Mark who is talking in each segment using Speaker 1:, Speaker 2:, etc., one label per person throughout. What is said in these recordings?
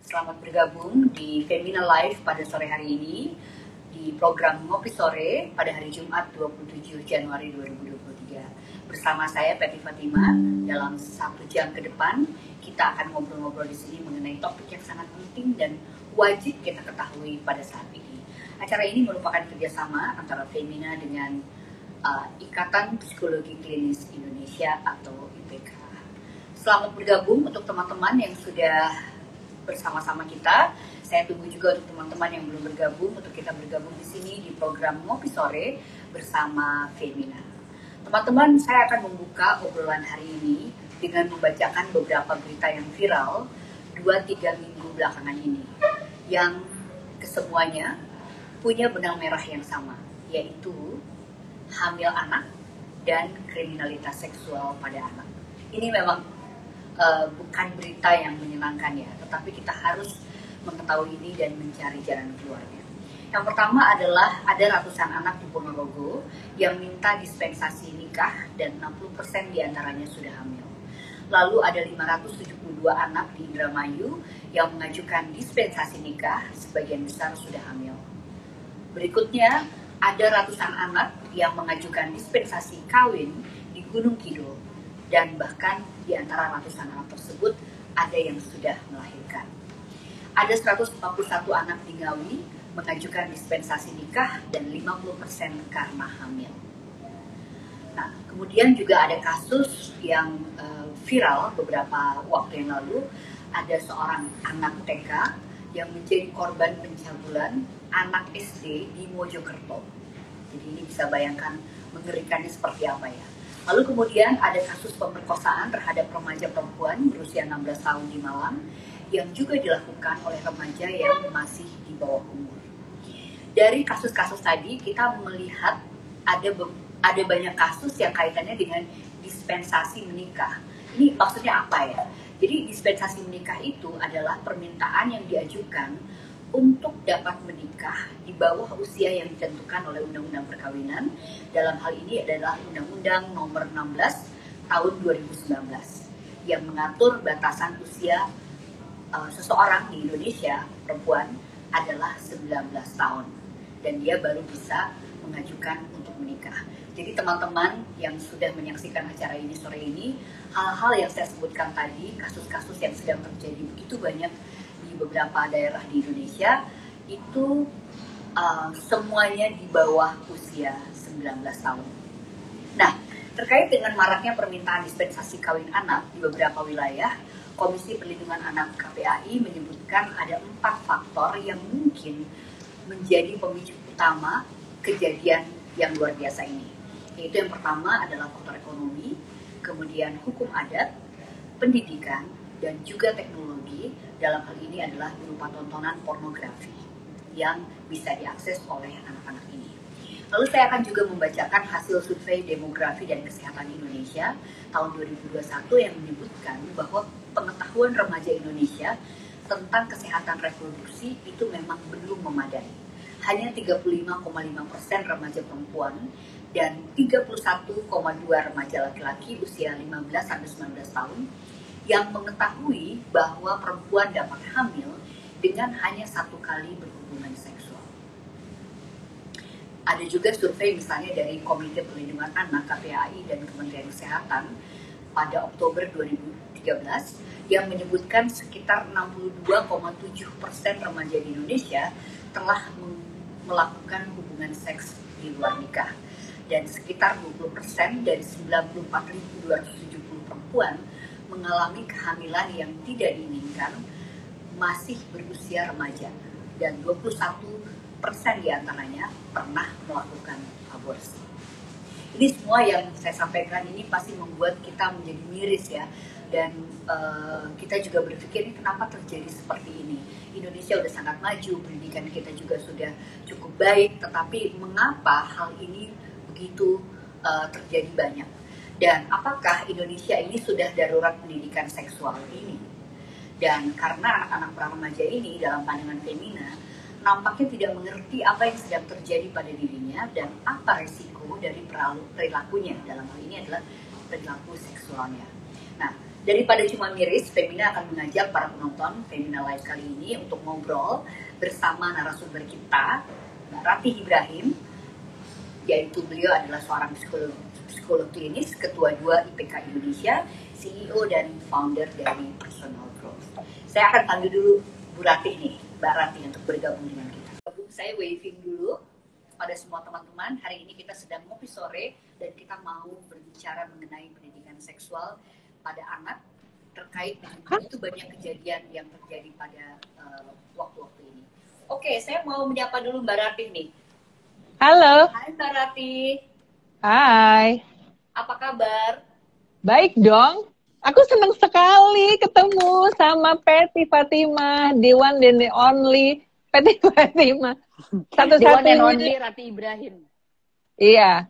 Speaker 1: Selamat bergabung di Femina Live pada sore hari ini di program Ngopi Sore pada hari Jumat 27 Januari 2023. Bersama saya Peti Fatima. Dalam 1 jam ke depan kita akan ngobrol-ngobrol di sini mengenai topik yang sangat penting dan wajib kita ketahui pada saat ini. Acara ini merupakan kerjasama antara Femina dengan Ikatan Psikologi Klinis Indonesia atau IPK. Selamat bergabung untuk teman-teman yang sudah bersama-sama kita. Saya tunggu juga untuk teman-teman yang belum bergabung untuk kita bergabung di sini di program Ngopi Sore bersama Femina. Teman-teman, saya akan membuka obrolan hari ini dengan membacakan beberapa berita yang viral 2-3 minggu belakangan ini yang kesemuanya punya benang merah yang sama, yaitu hamil anak dan kriminalitas seksual pada anak. Ini memang bukan berita yang menyenangkan ya, tetapi kita harus mengetahui ini dan mencari jalan keluarnya. Yang pertama adalah ada ratusan anak di Ponorogo yang minta dispensasi nikah dan 60% diantaranya sudah hamil. Lalu ada 572 anak di Indramayu yang mengajukan dispensasi nikah, sebagian besar sudah hamil. Berikutnya ada ratusan anak yang mengajukan dispensasi kawin di Gunung Kidul. Dan bahkan di antara ratusan anak tersebut ada yang sudah melahirkan. Ada 141 anak di Ngawi mengajukan dispensasi nikah dan 50% karena hamil. Nah, kemudian juga ada kasus yang viral beberapa waktu yang lalu. Ada seorang anak TK yang menjadi korban pencabulan anak SD di Mojokerto. Jadi ini bisa bayangkan mengerikannya seperti apa ya. Lalu kemudian ada kasus pemerkosaan terhadap remaja perempuan berusia 16 tahun di Malang yang juga dilakukan oleh remaja yang masih di bawah umur. Dari kasus-kasus tadi kita melihat ada banyak kasus yang kaitannya dengan dispensasi menikah. Ini maksudnya apa ya? Jadi dispensasi menikah itu adalah permintaan yang diajukan untuk dapat menikah di bawah usia yang ditentukan oleh Undang-Undang Perkawinan. Dalam hal ini adalah Undang-Undang Nomor 16 Tahun 2019 yang mengatur batasan usia seseorang di Indonesia perempuan adalah 19 tahun dan dia baru bisa mengajukan untuk menikah. Jadi teman-teman yang sudah menyaksikan acara ini sore ini, hal-hal yang saya sebutkan tadi, kasus-kasus yang sedang terjadi begitu banyak di beberapa daerah di Indonesia itu semuanya di bawah usia 19 tahun. Nah, terkait dengan maraknya permintaan dispensasi kawin anak di beberapa wilayah, Komisi Perlindungan Anak KPAI menyebutkan ada 4 faktor yang mungkin menjadi pemicu utama kejadian yang luar biasa ini. Yaitu yang pertama adalah faktor ekonomi, kemudian hukum adat, pendidikan, dan juga teknologi. Dalam hal ini adalah berupa tontonan pornografi yang bisa diakses oleh anak-anak ini. Lalu saya akan juga membacakan hasil survei demografi dan kesehatan Indonesia tahun 2021 yang menyebutkan bahwa pengetahuan remaja Indonesia tentang kesehatan reproduksi itu memang belum memadai. Hanya 35,5% remaja perempuan dan 31,2 remaja laki-laki usia 15-19 tahun yang mengetahui bahwa perempuan dapat hamil dengan hanya 1 kali berhubungan seksual. Ada juga survei misalnya dari Komite Perlindungan Anak KPAI dan Kementerian Kesehatan pada Oktober 2013 yang menyebutkan sekitar 62,7% remaja di Indonesia telah melakukan hubungan seks di luar nikah dan sekitar 20% dari 94.270 perempuan mengalami kehamilan yang tidak diinginkan masih berusia remaja dan 21% diantaranya pernah melakukan aborsi. Ini semua yang saya sampaikan ini pasti membuat kita menjadi miris ya, dan kita juga berpikir ini kenapa terjadi seperti ini. Indonesia sudah sangat maju, pendidikan kita juga sudah cukup baik, tetapi mengapa hal ini begitu terjadi banyak? Dan apakah Indonesia ini sudah darurat pendidikan seksual ini? Dan karena anak-anak pra remaja ini dalam pandangan Femina nampaknya tidak mengerti apa yang sedang terjadi pada dirinya dan apa resiko dari perilakunya, dalam hal ini adalah perilaku seksualnya. Nah, Daripada cuma miris, Femina akan mengajak para penonton Femina Live kali ini untuk ngobrol bersama narasumber kita, Mbak Ratih Ibrahim, yaitu beliau adalah seorang psikolog klinis, ketua 2 IPK Indonesia, CEO dan founder dari Personal Growth. Saya akan panggil dulu Bu Ratih nih, Mbak Ratih untuk bergabung dengan kita. Saya waving dulu pada semua teman-teman. Hari ini kita sedang ngopi sore dan kita mau berbicara mengenai pendidikan seksual pada anak. Terkait dengan itu banyak kejadian yang terjadi pada waktu-waktu ini. Oke, saya mau menyapa dulu Mbak Ratih nih.
Speaker 2: Halo.
Speaker 1: Hai Mbak Ratih.
Speaker 2: Hai.
Speaker 1: Apa kabar?
Speaker 2: Baik dong. Aku senang sekali ketemu sama Patty Fatimah, the one and the only Patty Fatimah.
Speaker 1: The one and only Ratih Ibrahim.
Speaker 2: Iya.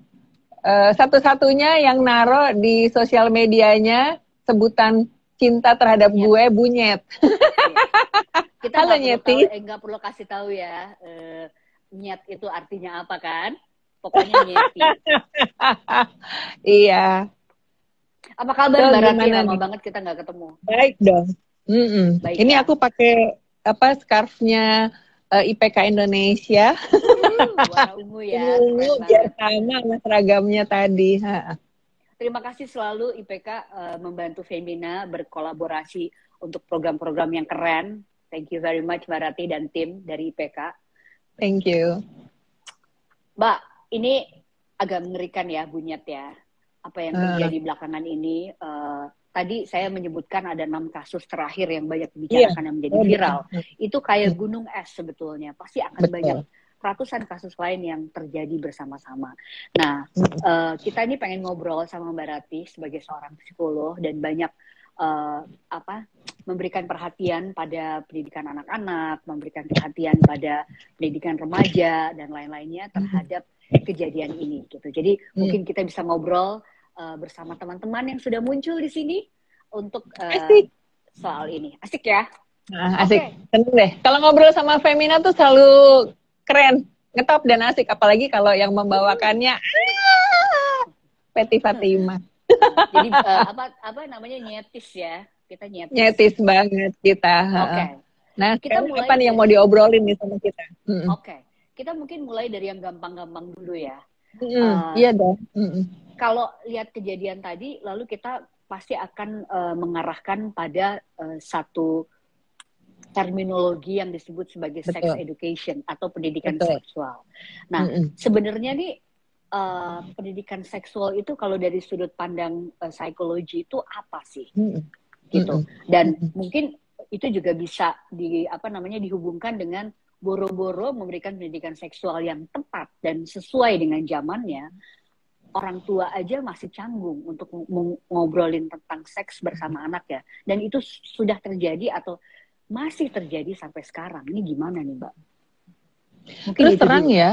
Speaker 2: Satu-satunya yang naro di sosial medianya sebutan cinta terhadap gue, Bunyet.
Speaker 1: Kita nggak perlu kasih tahu ya. Nyet itu artinya apa kan? Pokoknya nyeti.
Speaker 2: Iya.
Speaker 1: Apa kabar Mbak Ratih? Lama banget kita nggak ketemu.
Speaker 2: Baik dong. Baik, ini ya? Aku pakai scarf-nya IPK Indonesia.
Speaker 1: Warna ungu ya.
Speaker 2: Ungu biar sama seragamnya tadi.
Speaker 1: Terima kasih selalu IPK membantu Femina berkolaborasi untuk program-program yang keren. Thank you very much Mbak Ratih dan tim dari IPK.
Speaker 2: Thank you.
Speaker 1: Mbak, ini agak mengerikan ya Bunyet ya. Apa yang terjadi belakangan ini. Tadi saya menyebutkan ada 6 kasus terakhir yang banyak dibicarakan yang menjadi viral. Itu kayak gunung es sebetulnya. Pasti akan banyak ratusan kasus lain yang terjadi bersama-sama. Nah, kita ini pengen ngobrol sama Mbak Ratih sebagai seorang psikolog dan banyak memberikan perhatian pada pendidikan anak-anak, memberikan perhatian pada pendidikan remaja dan lain-lainnya terhadap kejadian ini gitu. Jadi mungkin kita bisa ngobrol bersama teman-teman yang sudah muncul di sini untuk soal ini. Asik ya?
Speaker 2: Asik. Tentu deh. Kalau ngobrol sama Femina tuh selalu keren, ngetop dan asik. Apalagi kalau yang membawakannya Patty Fatimah.
Speaker 1: Jadi apa namanya nyetis ya? Kita nyetis.
Speaker 2: Nyetis banget kita.
Speaker 1: Oke.
Speaker 2: Nah, kita apa nih yang mau diobrolin nih sama kita?
Speaker 1: Oke. Kita mungkin mulai dari yang gampang-gampang dulu ya.
Speaker 2: Iya dong.
Speaker 1: Kalau lihat kejadian tadi, lalu kita pasti akan mengarahkan pada satu terminologi yang disebut sebagai sex education atau pendidikan seksual. Nah, sebenarnya nih pendidikan seksual itu kalau dari sudut pandang psikologi itu apa sih? Gitu. Dan mungkin itu juga bisa dihubungkan dengan boro-boro memberikan pendidikan seksual yang tepat dan sesuai dengan zamannya. Orang tua aja masih canggung untuk ngobrolin tentang seks bersama anak ya. Dan itu sudah terjadi atau masih terjadi sampai sekarang. Ini gimana nih Mbak?
Speaker 2: Mungkin terus terang ya,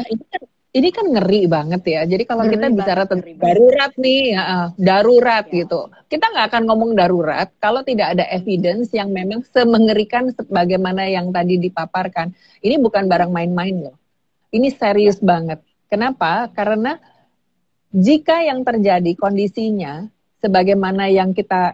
Speaker 2: ini kan ngeri banget ya. Jadi kalau kita bicara tentang darurat nih, darurat gitu. Kita nggak akan ngomong darurat kalau tidak ada evidence yang memang semengerikan sebagaimana yang tadi dipaparkan. Ini bukan barang main-main loh. Ini serius banget. Kenapa? Karena jika yang terjadi kondisinya sebagaimana yang kita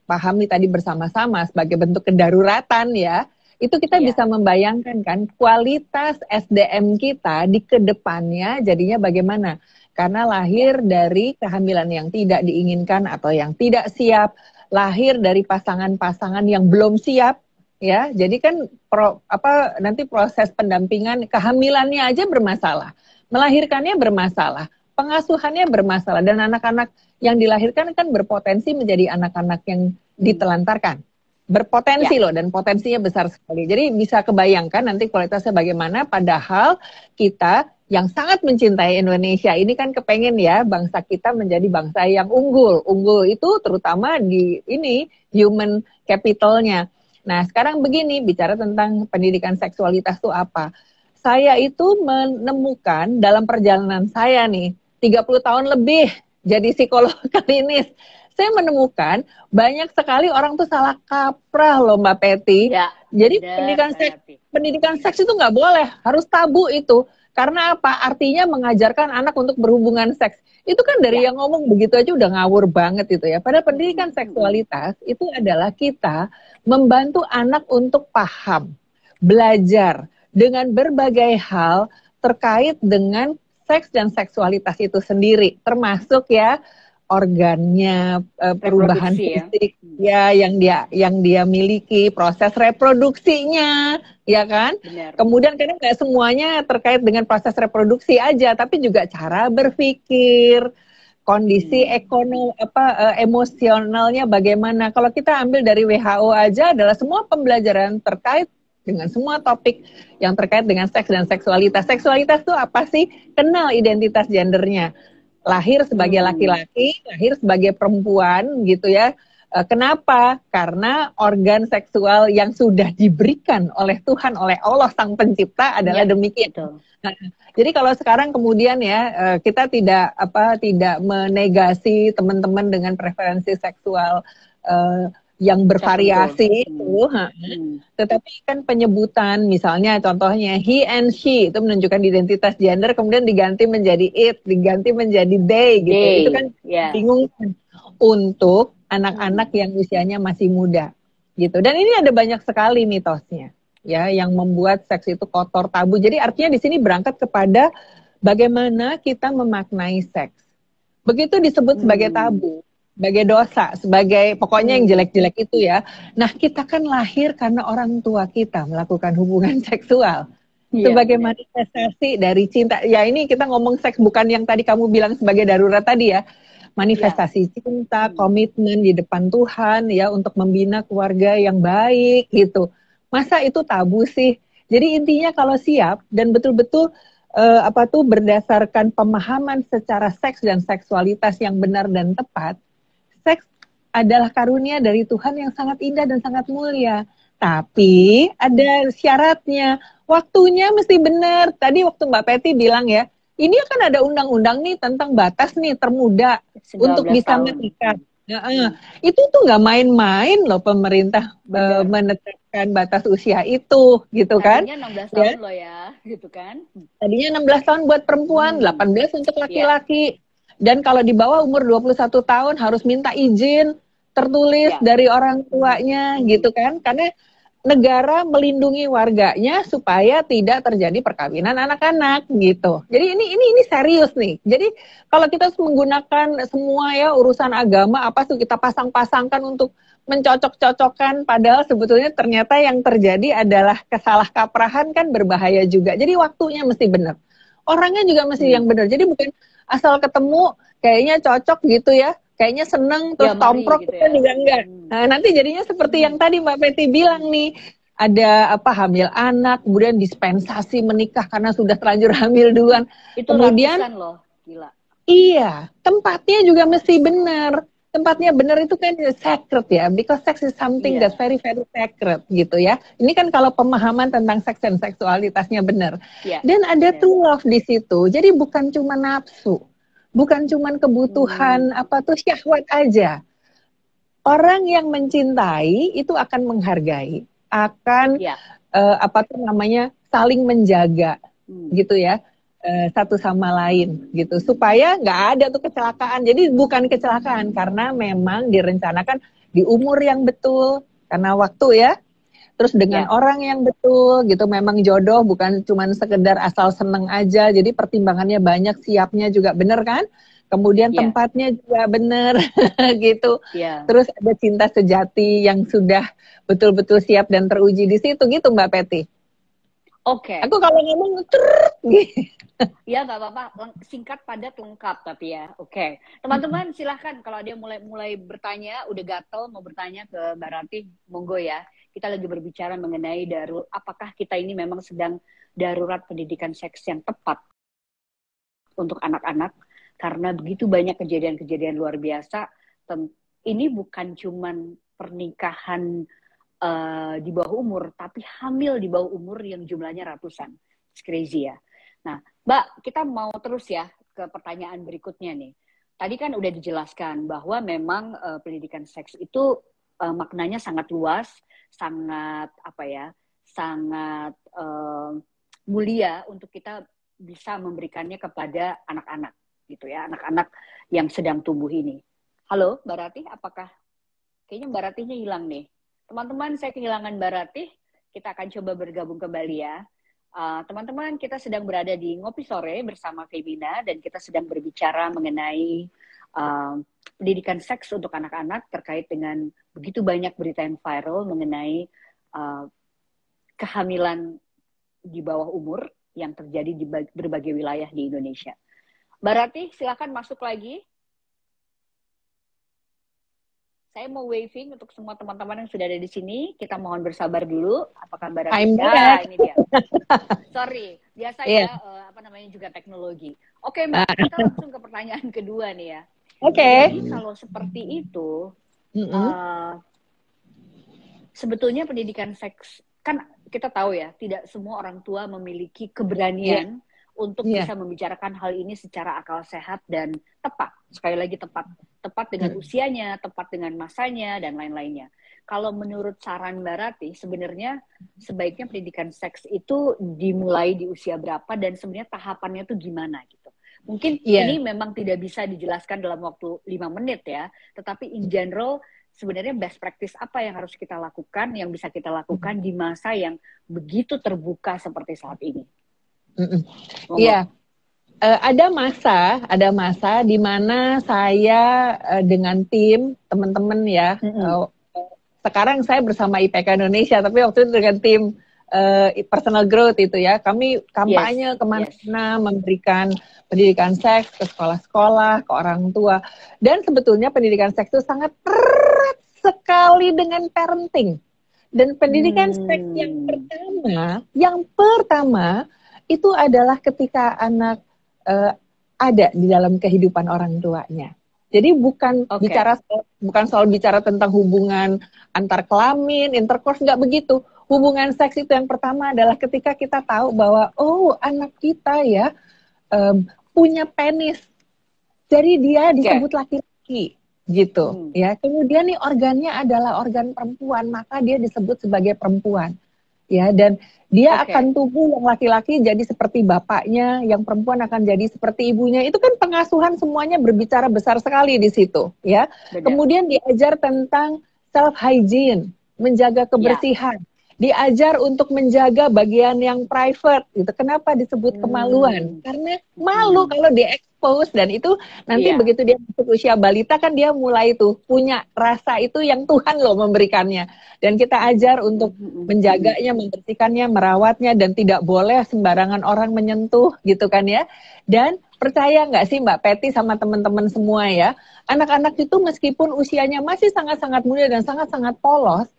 Speaker 2: pahami tadi bersama-sama sebagai bentuk kedaruratan ya, itu kita bisa membayangkan kan kualitas SDM kita di kedepannya jadinya bagaimana. Karena lahir dari kehamilan yang tidak diinginkan atau yang tidak siap, lahir dari pasangan-pasangan yang belum siap, ya. Jadi kan nanti proses pendampingan kehamilannya aja bermasalah, melahirkannya bermasalah, pengasuhannya bermasalah, dan anak-anak yang dilahirkan kan berpotensi menjadi anak-anak yang ditelantarkan. Berpotensi loh, dan potensinya besar sekali. Jadi bisa kebayangkan nanti kualitasnya bagaimana, padahal kita yang sangat mencintai Indonesia ini kan kepengen ya bangsa kita menjadi bangsa yang unggul. Unggul itu terutama di human capitalnya. Nah sekarang begini, bicara tentang pendidikan seksualitas itu apa? Saya itu menemukan dalam perjalanan saya nih, 30 tahun lebih jadi psikolog klinis, saya menemukan banyak sekali orang tuh salah kaprah loh Mbak Patty. Ya, jadi pendidikan seks itu nggak boleh, harus tabu itu. Karena apa? Artinya mengajarkan anak untuk berhubungan seks. Itu kan dari yang ngomong begitu aja udah ngawur banget itu ya. Padahal pendidikan seksualitas itu adalah kita membantu anak untuk paham, belajar dengan berbagai hal terkait dengan seks dan seksualitas itu sendiri, termasuk ya organnya, perubahan fisik ya yang dia miliki, proses reproduksinya, ya kan?
Speaker 1: Benar.
Speaker 2: Kemudian karena nggak semuanya terkait dengan proses reproduksi aja, tapi juga cara berpikir, kondisi emosionalnya bagaimana. Kalau kita ambil dari WHO aja adalah semua pembelajaran terkait dengan semua topik yang terkait dengan seks dan seksualitas. Seksualitas itu apa sih? Kenal identitas gendernya. Lahir sebagai laki-laki, lahir sebagai perempuan gitu ya. Kenapa? Karena organ seksual yang sudah diberikan oleh Tuhan, oleh Allah Sang Pencipta adalah demikian. Nah, jadi kalau sekarang kemudian ya kita tidak menegasi teman-teman dengan preferensi seksual yang bervariasi itu, tetapi kan penyebutan misalnya contohnya he and she itu menunjukkan identitas gender, kemudian diganti menjadi it, diganti menjadi they gitu, itu kan bingung untuk anak-anak yang usianya masih muda gitu. Dan ini ada banyak sekali mitosnya ya yang membuat seks itu kotor, tabu. Jadi artinya di sini berangkat kepada bagaimana kita memaknai seks. Begitu disebut sebagai tabu, sebagai dosa, sebagai pokoknya yang jelek-jelek itu ya. Nah, kita kan lahir karena orang tua kita melakukan hubungan seksual. Sebagai manifestasi dari cinta. Ya ini kita ngomong seks bukan yang tadi kamu bilang sebagai darurat tadi ya. Manifestasi cinta, komitmen di depan Tuhan ya untuk membina keluarga yang baik gitu. Masa itu tabu sih? Jadi intinya kalau siap dan betul-betul berdasarkan pemahaman secara seks dan seksualitas yang benar dan tepat, seks adalah karunia dari Tuhan yang sangat indah dan sangat mulia. Tapi ada syaratnya, waktunya mesti benar. Tadi waktu Mbak Peti bilang ya, ini kan ada undang-undang nih tentang batas nih termuda untuk bisa menikah. Itu tuh nggak main-main loh pemerintah menetapkan batas usia itu, gitu kan?
Speaker 1: Tadinya 16 tahun loh ya, gitu kan?
Speaker 2: Tadinya 16 tahun buat perempuan, 18 untuk laki-laki. Dan kalau di bawah umur 21 tahun harus minta izin tertulis dari orang tuanya, gitu kan? Karena negara melindungi warganya supaya tidak terjadi perkawinan anak-anak gitu. Jadi ini serius nih. Jadi kalau kita menggunakan semua ya urusan agama apa tuh kita pasang-pasangkan untuk mencocok-cocokkan, padahal sebetulnya ternyata yang terjadi adalah kesalahkaprahan kan berbahaya juga. Jadi waktunya mesti benar. Orangnya juga mesti yang benar. Jadi bukan asal ketemu kayaknya cocok gitu ya. Kayaknya seneng terus tomprok gitu kan juga enggak. Nah, nanti jadinya seperti yang tadi Mbak Peti bilang nih, ada hamil anak, kemudian dispensasi menikah karena sudah terlanjur hamil duluan.
Speaker 1: Itu kemudian ratusan loh, gila.
Speaker 2: Iya, tempatnya juga mesti benar. Tempatnya benar itu kan sacred ya, because sex is something that's very very sacred gitu ya. Ini kan kalau pemahaman tentang seks dan seksualitasnya benar. Dan ada true love di situ. Jadi bukan cuma nafsu. Bukan cuma kebutuhan syahwat aja. Orang yang mencintai itu akan menghargai, akan saling menjaga, gitu ya, satu sama lain, gitu, supaya nggak ada tuh kecelakaan. Jadi bukan kecelakaan karena memang direncanakan di umur yang betul, karena waktu ya. Terus dengan orang yang betul gitu, memang jodoh bukan cuma sekedar asal seneng aja, jadi pertimbangannya banyak, siapnya juga bener kan, kemudian tempatnya juga bener gitu, terus ada cinta sejati yang sudah betul-betul siap dan teruji di situ gitu Mbak Peti.
Speaker 1: Oke.
Speaker 2: Aku kalau ngomong
Speaker 1: ya nggak apa-apa, singkat padat lengkap tapi ya. Oke. Teman-teman silahkan kalau dia mulai bertanya, udah gatel mau bertanya ke Mbak Ratih, monggo ya. Kita lagi berbicara mengenai apakah kita ini memang sedang darurat pendidikan seks yang tepat untuk anak-anak, karena begitu banyak kejadian-kejadian luar biasa. Ini bukan cuman pernikahan di bawah umur, tapi hamil di bawah umur yang jumlahnya ratusan. It's crazy ya. Nah, Mbak, kita mau terus ya ke pertanyaan berikutnya nih. Tadi kan udah dijelaskan bahwa memang pendidikan seks itu maknanya sangat luas, sangat sangat mulia untuk kita bisa memberikannya kepada anak-anak gitu ya, anak-anak yang sedang tumbuh ini. Halo Mbak Ratih, apakah kayaknya Mbak Ratihnya hilang nih? Teman-teman, saya kehilangan Mbak Ratih. Kita akan coba bergabung kembali ya. Teman-teman, kita sedang berada di Ngopi Sore bersama Femina dan kita sedang berbicara mengenai pendidikan seks untuk anak-anak terkait dengan begitu banyak berita yang viral mengenai kehamilan di bawah umur yang terjadi di berbagai wilayah di Indonesia. Mbak Ratih, silakan masuk lagi. Saya mau waving untuk semua teman-teman yang sudah ada di sini. Kita mohon bersabar dulu. Apakah Mbak Ratih? Ya, ini dia. Sorry, biasa ya, juga teknologi. Oke, Mbak, kita langsung ke pertanyaan kedua nih ya. Jadi kalau seperti itu, sebetulnya pendidikan seks, kan kita tahu ya, tidak semua orang tua memiliki keberanian untuk bisa membicarakan hal ini secara akal sehat dan tepat. Sekali lagi tepat dengan usianya, tepat dengan masanya, dan lain-lainnya. Kalau menurut saran Mbak Ratih, sebenarnya sebaiknya pendidikan seks itu dimulai di usia berapa dan sebenarnya tahapannya itu gimana gitu. Mungkin ini memang tidak bisa dijelaskan dalam waktu 5 menit ya, tetapi in general sebenarnya best practice apa yang harus kita lakukan, yang bisa kita lakukan di masa yang begitu terbuka seperti saat ini.
Speaker 2: Iya. Ada masa di mana saya dengan tim teman-teman ya. Sekarang saya bersama IPK Indonesia, tapi waktu itu dengan tim personal growth itu ya. Kami kampanye kemana-mana memberikan pendidikan seks ke sekolah-sekolah, ke orang tua. Dan sebetulnya pendidikan seks itu sangat erat sekali dengan parenting. Dan pendidikan seks yang pertama itu adalah ketika anak ada di dalam kehidupan orang tuanya. Jadi bukan soal bicara tentang hubungan antar kelamin, intercourse, nggak begitu. Hubungan seks itu yang pertama adalah ketika kita tahu bahwa anak kita ya punya penis, jadi dia disebut laki-laki gitu ya. Kemudian nih organnya adalah organ perempuan, maka dia disebut sebagai perempuan. Ya, dan dia akan tumbuh yang laki-laki jadi seperti bapaknya, yang perempuan akan jadi seperti ibunya. Itu kan pengasuhan semuanya berbicara besar sekali di situ, ya. Kemudian diajar tentang self hygiene, menjaga kebersihan. Diajar untuk menjaga bagian yang private gitu. Kenapa disebut kemaluan? Karena malu kalau di-expose, dan itu nanti begitu dia masuk usia balita kan dia mulai tuh punya rasa itu yang Tuhan loh memberikannya. Dan kita ajar untuk menjaganya, membersihkannya, merawatnya, dan tidak boleh sembarangan orang menyentuh gitu kan ya. Dan percaya nggak sih Mbak Peti sama teman-teman semua ya, anak-anak itu meskipun usianya masih sangat-sangat muda dan sangat-sangat polos,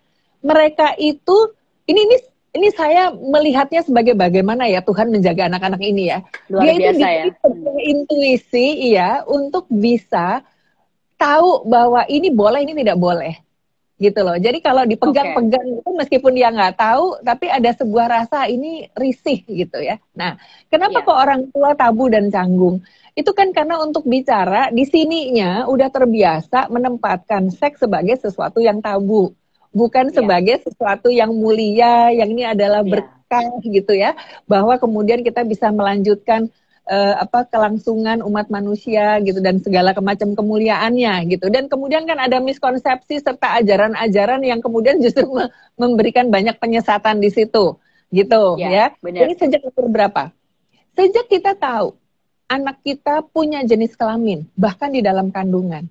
Speaker 2: mereka itu ini saya melihatnya sebagai bagaimana ya Tuhan menjaga anak-anak ini ya.
Speaker 1: Luar
Speaker 2: dia
Speaker 1: biasa
Speaker 2: itu intuisi untuk bisa tahu bahwa ini boleh, ini tidak boleh. Gitu loh. Jadi kalau dipegang-pegang itu meskipun dia nggak tahu, tapi ada sebuah rasa ini risih gitu ya. Nah, kenapa kok orang tua tabu dan canggung? Itu kan karena untuk bicara di sininya udah terbiasa menempatkan seks sebagai sesuatu yang tabu. Bukan sebagai sesuatu yang mulia, yang ini adalah berkah gitu ya, bahwa kemudian kita bisa melanjutkan kelangsungan umat manusia gitu dan segala macam kemuliaannya gitu. Dan kemudian kan ada miskonsepsi serta ajaran-ajaran yang kemudian justru memberikan banyak penyesatan di situ gitu ya. Jadi sejak umur berapa? Sejak kita tahu anak kita punya jenis kelamin, bahkan di dalam kandungan.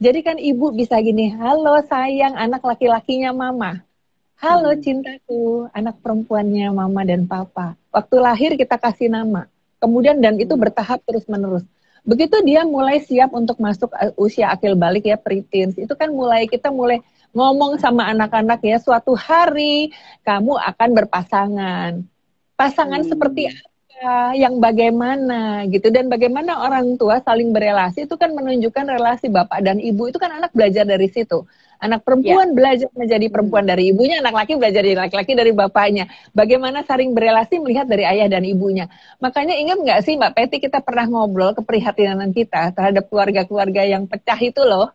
Speaker 2: Jadi kan ibu bisa gini, halo sayang, anak laki-lakinya mama. Halo cintaku, anak perempuannya mama dan papa. Waktu lahir kita kasih nama. Kemudian dan itu bertahap terus-menerus. Begitu dia mulai siap untuk masuk usia akil balik ya, preteens. Itu kan kita mulai ngomong sama anak-anak ya, suatu hari kamu akan berpasangan. Pasangan seperti apa? Yang bagaimana gitu, dan bagaimana orang tua saling berelasi itu kan menunjukkan relasi bapak dan ibu, itu kan anak belajar dari situ. Anak perempuan belajar menjadi perempuan dari ibunya, anak laki belajar dari laki-laki dari bapaknya. Bagaimana saling berelasi melihat dari ayah dan ibunya. Makanya ingat nggak sih Mbak Peti, kita pernah ngobrol keprihatinan kita terhadap keluarga-keluarga yang pecah itu loh.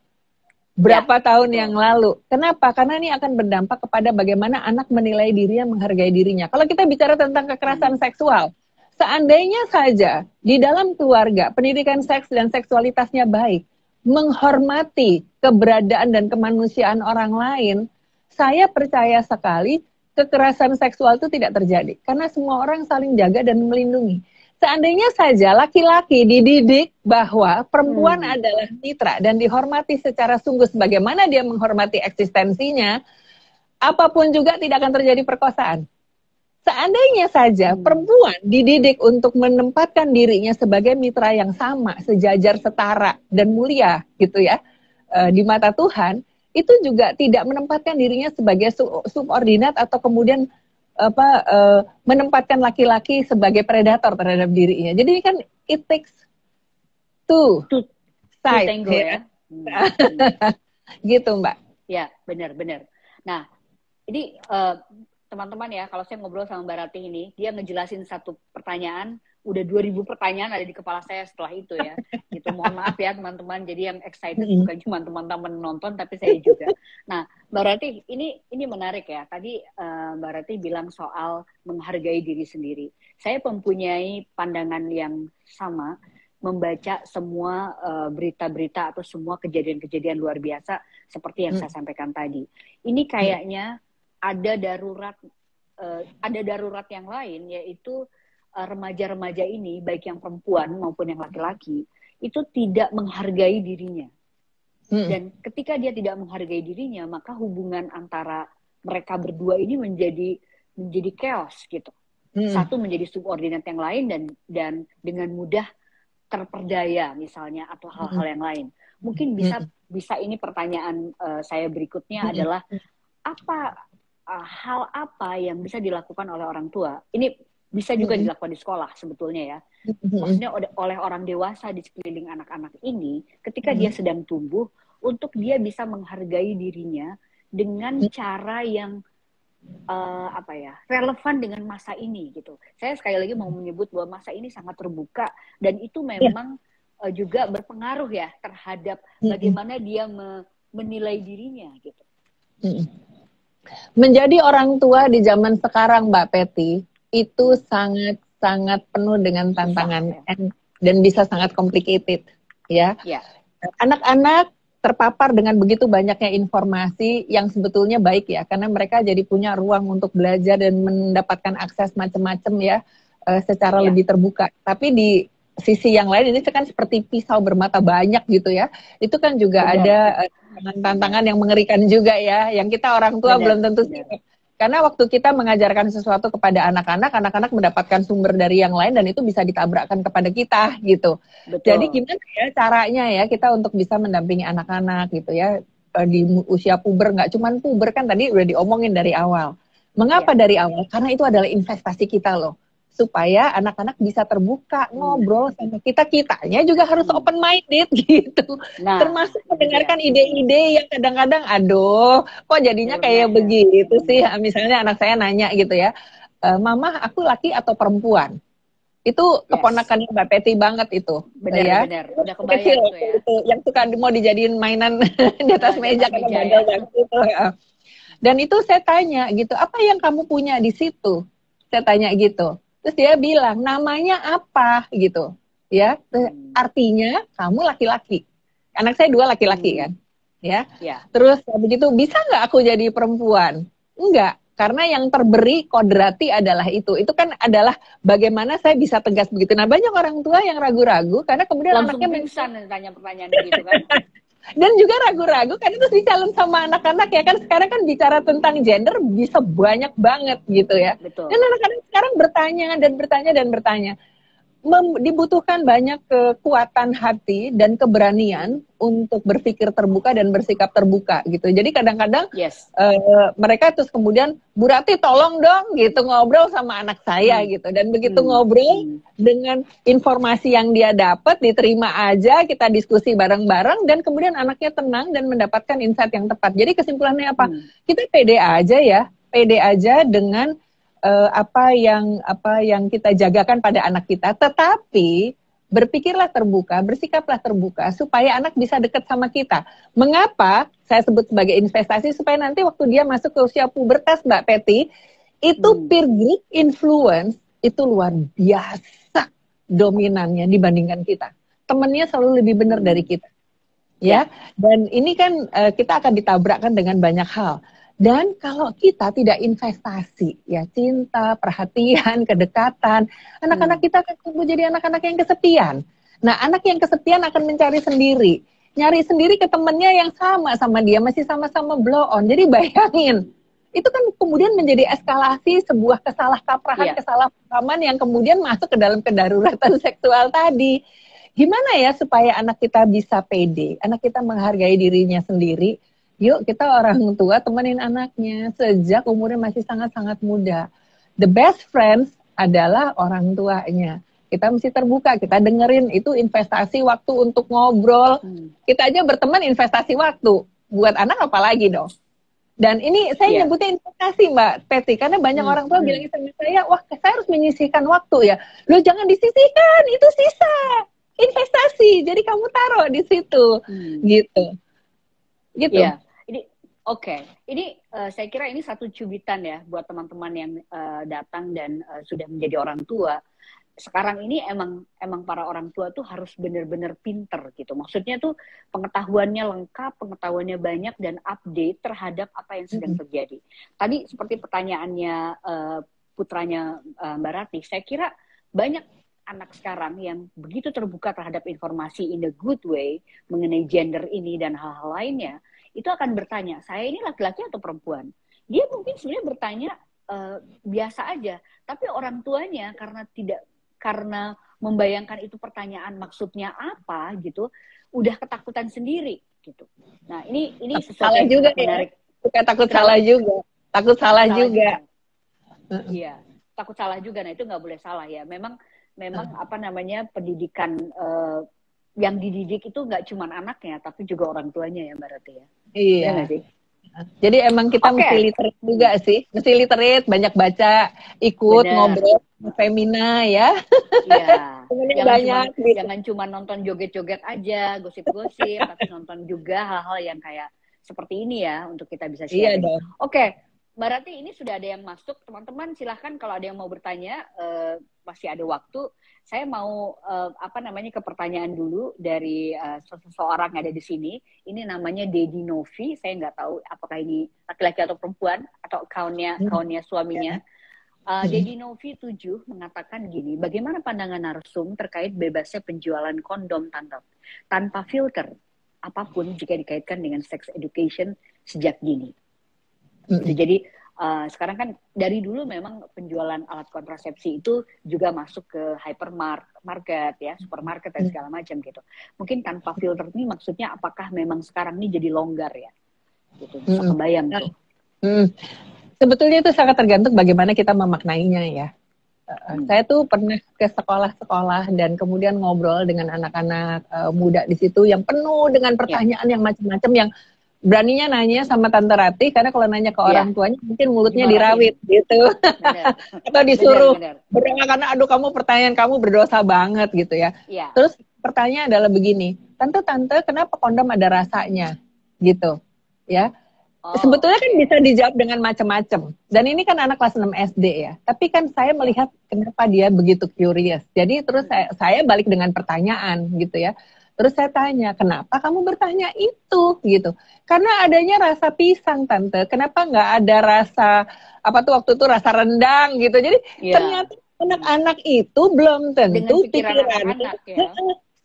Speaker 2: Berapa tahun yang lalu. Kenapa? Karena ini akan berdampak kepada bagaimana anak menilai dirinya, menghargai dirinya. Kalau kita bicara tentang kekerasan seksual, Seandainya saja di dalam keluarga pendidikan seks dan seksualitasnya baik, menghormati keberadaan dan kemanusiaan orang lain, saya percaya sekali kekerasan seksual itu tidak terjadi. Karena semua orang saling jaga dan melindungi. Seandainya saja laki-laki dididik bahwa perempuan adalah mitra dan dihormati secara sungguh sebagaimana dia menghormati eksistensinya, apapun juga tidak akan terjadi perkosaan. Seandainya saja perempuan dididik untuk menempatkan dirinya sebagai mitra yang sama, sejajar, setara, dan mulia gitu ya, di mata Tuhan, itu juga tidak menempatkan dirinya sebagai subordinat atau kemudian menempatkan laki-laki sebagai predator terhadap dirinya. Jadi ini kan it takes two sides ya. Gitu Mbak.
Speaker 1: Ya, benar-benar. Nah, ini teman-teman ya, kalau saya ngobrol sama Mbak Ratih ini, dia ngejelasin satu pertanyaan, udah 2000 pertanyaan ada di kepala saya setelah itu ya. Gitu, mohon maaf ya teman-teman, jadi yang excited bukan cuma teman-teman nonton, tapi saya juga. Nah, Mbak Ratih, ini menarik ya. Tadi Mbak Ratih bilang soal menghargai diri sendiri. Saya mempunyai pandangan yang sama, membaca semua berita-berita atau semua kejadian-kejadian luar biasa seperti yang saya sampaikan tadi. Ini kayaknya ada darurat yang lain, yaitu remaja-remaja ini, baik yang perempuan maupun yang laki-laki, itu tidak menghargai dirinya. Dan ketika dia tidak menghargai dirinya, maka hubungan antara mereka berdua ini menjadi chaos gitu. Satu menjadi subordinat yang lain dan dengan mudah terperdaya misalnya, atau hal-hal yang lain. Mungkin bisa ini pertanyaan saya berikutnya adalah hal apa yang bisa dilakukan oleh orang tua? Ini bisa juga dilakukan di sekolah sebetulnya ya. Maksudnya oleh orang dewasa di sekeliling anak-anak ini, ketika dia sedang tumbuh, untuk dia bisa menghargai dirinya dengan cara yang relevan dengan masa ini gitu. Saya sekali lagi mau menyebut bahwa masa ini sangat terbuka, dan itu memang juga berpengaruh ya terhadap bagaimana dia menilai dirinya gitu.
Speaker 2: Menjadi orang tua di zaman sekarang, Mbak Peti, itu sangat penuh dengan tantangan dan bisa sangat complicated, ya. Anak-anak terpapar dengan begitu banyaknya informasi yang sebetulnya baik ya, karena mereka jadi punya ruang untuk belajar dan mendapatkan akses macam-macam ya, secara lebih terbuka. Tapi di sisi yang lain ini kan seperti pisau bermata banyak gitu ya. Itu kan juga ada tantangan yang mengerikan juga ya, yang kita orang tua belum tentu siap. Karena waktu kita mengajarkan sesuatu kepada anak-anak, anak-anak mendapatkan sumber dari yang lain dan itu bisa ditabrakkan kepada kita gitu. Jadi gimana ya caranya ya kita untuk bisa mendampingi anak-anak gitu ya, di usia puber, nggak cuman puber kan tadi udah diomongin dari awal. Mengapa dari awal? Karena itu adalah investasi kita loh. Supaya anak-anak bisa terbuka, ngobrol sama kita-kitanya juga harus open minded gitu. Termasuk mendengarkan ide-ide yang kadang-kadang aduh, kok jadinya kayak begitu sih. Misalnya anak saya nanya gitu ya, Mama aku laki atau perempuan? Itu keponakan Mbak Peti banget itu.
Speaker 1: Benar-benar, udah kebayang tuh ya.
Speaker 2: Itu yang suka mau dijadiin mainan di atas meja kalau bandel gitu. Dan itu saya tanya gitu, apa yang kamu punya di situ? Saya tanya gitu. Terus dia bilang, namanya apa gitu, ya. Artinya kamu laki-laki. Anak saya 2 laki-laki kan, ya. Terus begitu, bisa nggak aku jadi perempuan? Enggak, karena yang terberi kodrati adalah itu. Itu kan adalah bagaimana saya bisa tegas begitu. Nah banyak orang tua yang ragu-ragu karena kemudian
Speaker 1: langsung
Speaker 2: anaknya
Speaker 1: pingsan tanya pertanyaan gitu kan.
Speaker 2: Dan juga ragu-ragu karena terus dicalon sama anak-anak ya kan, sekarang kan bicara tentang gender bisa banyak banget gitu ya. Dan anak-anak sekarang bertanya. Dibutuhkan banyak kekuatan hati dan keberanian untuk berpikir terbuka dan bersikap terbuka gitu. Jadi kadang-kadang mereka terus kemudian, Bu Rati tolong dong gitu ngobrol sama anak saya gitu. Dan begitu ngobrol dengan informasi yang dia dapat diterima aja, kita diskusi bareng-bareng dan kemudian anaknya tenang dan mendapatkan insight yang tepat. Jadi kesimpulannya apa? Kita pede aja dengan apa yang kita jagakan pada anak kita, tetapi berpikirlah terbuka, bersikaplah terbuka supaya anak bisa dekat sama kita. Mengapa saya sebut sebagai investasi? Supaya nanti waktu dia masuk ke usia pubertas, Mbak Peti, itu peer group influence itu luar biasa dominannya dibandingkan kita. Temennya selalu lebih benar dari kita. Ya, dan ini kan kita akan ditabrakkan dengan banyak hal. Dan kalau kita tidak investasi, ya cinta, perhatian, kedekatan, anak-anak kita akan tumbuh jadi anak-anak yang kesepian. Nah, anak yang kesepian akan mencari sendiri. Nyari sendiri ke temennya yang sama dia, masih sama-sama blow on. Jadi bayangin, itu kan kemudian menjadi eskalasi sebuah kesalahkaprahan, kesalahpahaman yang kemudian masuk ke dalam kedaruratan seksual tadi. Gimana ya supaya anak kita bisa pede, anak kita menghargai dirinya sendiri. Yuk kita orang tua temenin anaknya sejak umurnya masih sangat-sangat muda. The best friends adalah orang tuanya. Kita mesti terbuka, kita dengerin, itu investasi waktu untuk ngobrol. Kita aja berteman investasi waktu. Buat anak apalagi dong. Dan ini saya nyebutnya investasi Mbak Peti, karena banyak orang tua bilang sama saya, wah saya harus menyisihkan waktu ya. Loh jangan disisihkan, itu sisa. Investasi, jadi kamu taruh di situ. Gitu.
Speaker 1: Ya, ini ini saya kira ini satu cubitan ya buat teman-teman yang datang dan sudah menjadi orang tua. Sekarang ini emang para orang tua tuh harus benar-benar pinter gitu. Maksudnya tuh pengetahuannya lengkap, pengetahuannya banyak dan update terhadap apa yang sedang terjadi. Tadi seperti pertanyaannya putranya Mbak Ratih, saya kira banyak anak sekarang yang begitu terbuka terhadap informasi in a good way mengenai gender ini dan hal-hal lainnya, itu akan bertanya, saya ini laki-laki atau perempuan? Dia mungkin sebenarnya bertanya biasa aja, tapi orang tuanya karena membayangkan itu pertanyaan maksudnya apa gitu, udah ketakutan sendiri gitu. Nah ini sesuatu
Speaker 2: salah
Speaker 1: yang
Speaker 2: juga
Speaker 1: menarik.
Speaker 2: Ya. Takut salah juga.
Speaker 1: Iya, takut salah juga. Nah itu nggak boleh salah ya. Memang apa namanya pendidikan yang dididik itu nggak cuma anaknya, tapi juga orang tuanya ya Mbak Rati ya.
Speaker 2: Iya. Jadi emang kita mesti literate juga sih, mesti literate, banyak baca, ikut ngobrol Femina ya.
Speaker 1: Iya. Jangan cuma nonton joget-joget aja, gosip-gosip, tapi nonton juga hal-hal yang kayak seperti ini ya untuk kita bisa share.
Speaker 2: Iya dong.
Speaker 1: Oke, Mbak Rati ini sudah ada yang masuk, teman-teman silahkan kalau ada yang mau bertanya, masih ada waktu. Saya mau ke pertanyaan dulu dari seseorang yang ada di sini. Ini namanya Dedi Novi. Saya nggak tahu apakah ini laki-laki atau perempuan atau kawannya suaminya. Dedi Novi 7 mengatakan gini, bagaimana pandangan Narsum terkait bebasnya penjualan kondom tanpa filter apapun jika dikaitkan dengan sex education sejak dini. Jadi sekarang kan dari dulu memang penjualan alat kontrasepsi itu juga masuk ke hypermarket ya, supermarket dan segala macam gitu. Mungkin tanpa filter ini maksudnya apakah memang sekarang ini jadi longgar ya? Gitu, bisa kebayang tuh.
Speaker 2: Sebetulnya itu sangat tergantung bagaimana kita memaknainya ya. Saya tuh pernah ke sekolah-sekolah dan kemudian ngobrol dengan anak-anak muda di situ yang penuh dengan pertanyaan yang macam-macam yang beraninya nanya sama Tante Ratih, karena kalau nanya ke orang tuanya mungkin mulutnya dirawit gitu. Atau disuruh berdoa karena aduh kamu pertanyaan kamu berdosa banget gitu ya. Terus pertanyaan adalah begini, Tante kenapa kondom ada rasanya gitu ya. Sebetulnya kan bisa dijawab dengan macam-macam. Dan ini kan anak kelas 6 SD ya. Tapi kan saya melihat kenapa dia begitu curious. Jadi terus saya balik dengan pertanyaan gitu ya. Terus saya tanya, kenapa kamu bertanya itu gitu? Karena adanya rasa pisang Tante. Kenapa nggak ada rasa waktu itu rasa rendang gitu. Jadi ternyata anak-anak itu belum tentu pikirannya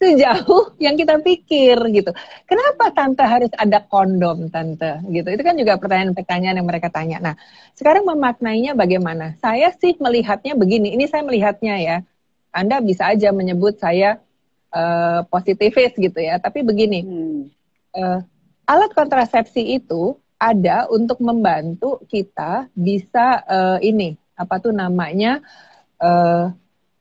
Speaker 2: sejauh yang kita pikir gitu. Kenapa Tante harus ada kondom Tante gitu? Itu kan juga pertanyaan-pertanyaan yang mereka tanya. Nah, sekarang memaknainya bagaimana? Saya sih melihatnya begini. Ini saya melihatnya ya. Anda bisa aja menyebut saya positivis gitu ya. Tapi begini, alat kontrasepsi itu ada untuk membantu kita bisa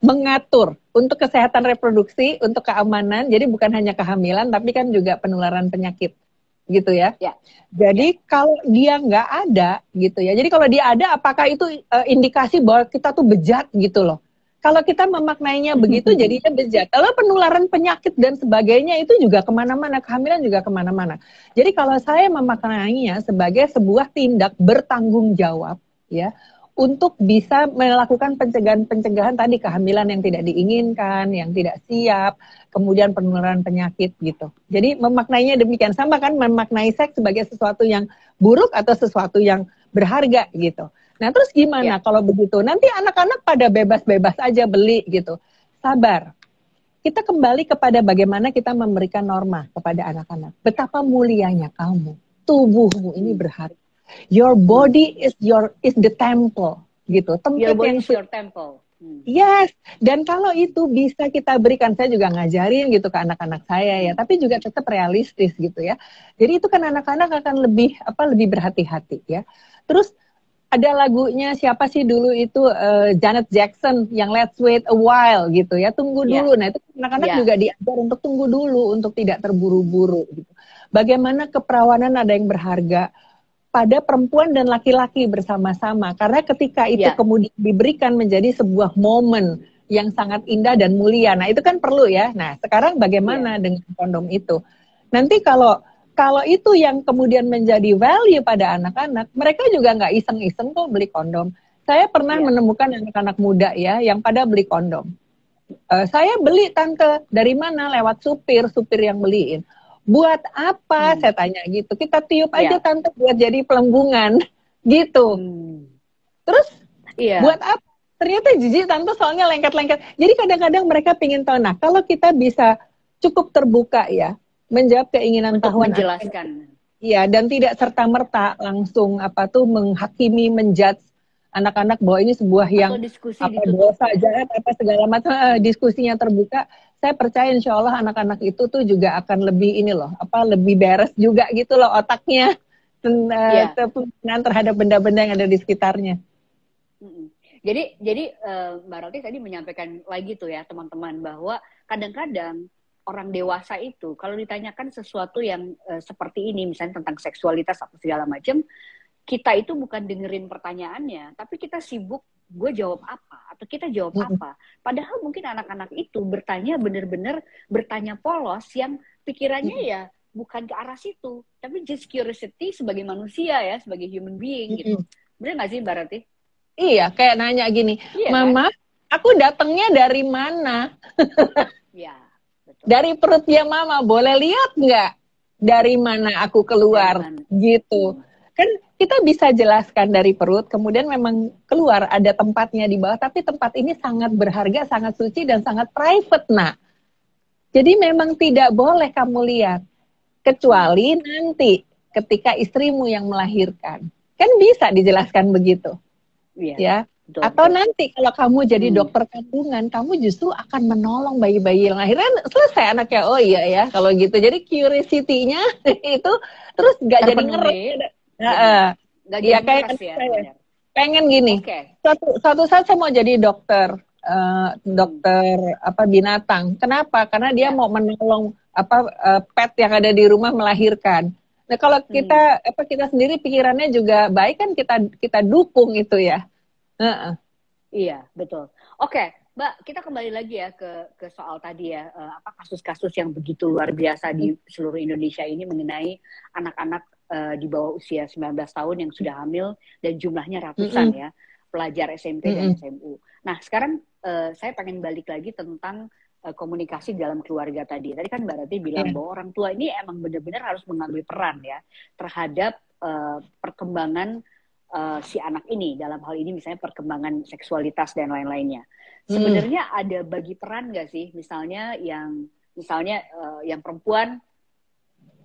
Speaker 2: mengatur untuk kesehatan reproduksi, untuk keamanan. Jadi bukan hanya kehamilan, tapi kan juga penularan penyakit, gitu ya. Jadi kalau dia nggak ada, gitu ya. Jadi kalau dia ada, apakah itu indikasi bahwa kita tuh bejat, gitu loh. Kalau kita memaknainya begitu, jadinya bejat. Kalau penularan penyakit dan sebagainya itu juga kemana-mana, kehamilan juga kemana-mana. Jadi kalau saya memaknainya sebagai sebuah tindak bertanggung jawab, ya, untuk bisa melakukan pencegahan tadi kehamilan yang tidak diinginkan, yang tidak siap, kemudian penularan penyakit gitu. Jadi memaknainya demikian, sama kan memaknai seks sebagai sesuatu yang buruk atau sesuatu yang berharga gitu. Nah terus gimana kalau begitu? Nanti anak-anak pada bebas-bebas aja beli gitu. Sabar. Kita kembali kepada bagaimana kita memberikan norma kepada anak-anak. Betapa mulianya kamu, tubuhmu ini berharga. Your body is the temple, gitu.
Speaker 1: Your body is your temple.
Speaker 2: Yes, dan kalau itu bisa kita berikan, saya juga ngajarin gitu ke anak-anak saya ya, tapi juga tetap realistis gitu ya. Jadi itu kan anak-anak akan lebih berhati-hati ya. Terus ada lagunya siapa sih dulu itu Janet Jackson yang Let's Wait a While gitu ya, tunggu dulu. Nah itu anak-anak juga diajar untuk tunggu dulu, untuk tidak terburu-buru gitu. Bagaimana keperawanan ada yang berharga pada perempuan dan laki-laki bersama-sama, karena ketika itu kemudian diberikan menjadi sebuah momen yang sangat indah dan mulia. Nah itu kan perlu ya. Nah sekarang bagaimana dengan kondom itu? Nanti kalau itu yang kemudian menjadi value pada anak-anak, mereka juga nggak iseng-iseng kok beli kondom. Saya pernah menemukan anak-anak muda ya yang pada beli kondom. Saya beli tante dari mana? Lewat supir yang beliin. Buat apa? Saya tanya gitu. Kita tiup aja tante buat jadi pelembungan gitu. Terus buat apa? Ternyata jijik tante soalnya lengket-lengket. Jadi kadang-kadang mereka pingin tahu. Nah kalau kita bisa cukup terbuka ya, menjawab keinginan tahuan
Speaker 1: menjelaskan.
Speaker 2: Iya, dan tidak serta-merta langsung menghakimi, menjudge anak-anak bahwa ini sebuah yang dosa, jahat, segala macam. Diskusinya terbuka. Saya percaya insya Allah anak-anak itu tuh juga akan lebih lebih beres juga gitu loh otaknya terhadap benda-benda yang ada di sekitarnya.
Speaker 1: Jadi Mbak Roti tadi menyampaikan lagi tuh ya teman-teman bahwa kadang-kadang orang dewasa itu kalau ditanyakan sesuatu yang seperti ini misalnya tentang seksualitas atau segala macam, kita itu bukan dengerin pertanyaannya, tapi kita sibuk gue jawab apa atau kita jawab apa. Padahal mungkin anak-anak itu bertanya benar-benar bertanya polos yang pikirannya ya bukan ke arah situ, tapi just curiosity sebagai manusia ya, sebagai human being gitu. Bener nggak sih Mbak Roti?
Speaker 2: Iya, kayak nanya gini, Mama, aku datangnya dari mana?
Speaker 1: Iya, betul.
Speaker 2: Dari perutnya Mama, boleh lihat nggak dari mana aku keluar gitu? Kan kita bisa jelaskan dari perut, kemudian memang keluar ada tempatnya di bawah, tapi tempat ini sangat berharga, sangat suci, dan sangat private, nak. Jadi memang tidak boleh kamu lihat, kecuali nanti ketika istrimu yang melahirkan. Kan bisa dijelaskan begitu. Ya. Betul, atau betul. Nanti kalau kamu jadi dokter kandungan, kamu justru akan menolong bayi-bayi yang lahiran, selesai anaknya. Oh iya ya, kalau gitu. Jadi curiosity-nya itu terus gak jadi ngeri. Ya kayak saya pengen gini. Suatu saat saya mau jadi dokter binatang. Kenapa? Karena dia mau menolong pet yang ada di rumah melahirkan. Nah kalau kita sendiri pikirannya juga baik kan, kita dukung itu ya.
Speaker 1: Iya betul. Oke, Mbak, kita kembali lagi ya ke soal tadi ya, kasus-kasus yang begitu luar biasa di seluruh Indonesia ini mengenai anak-anak di bawah usia 19 tahun yang sudah hamil dan jumlahnya ratusan ya, pelajar SMP dan SMU. Nah sekarang saya pengen balik lagi tentang komunikasi dalam keluarga tadi. Tadi kan Mbak Rati bilang bahwa orang tua ini emang benar-benar harus mengambil peran ya terhadap perkembangan si anak ini, dalam hal ini misalnya perkembangan seksualitas dan lain-lainnya. Sebenarnya ada bagi peran nggak sih, misalnya yang perempuan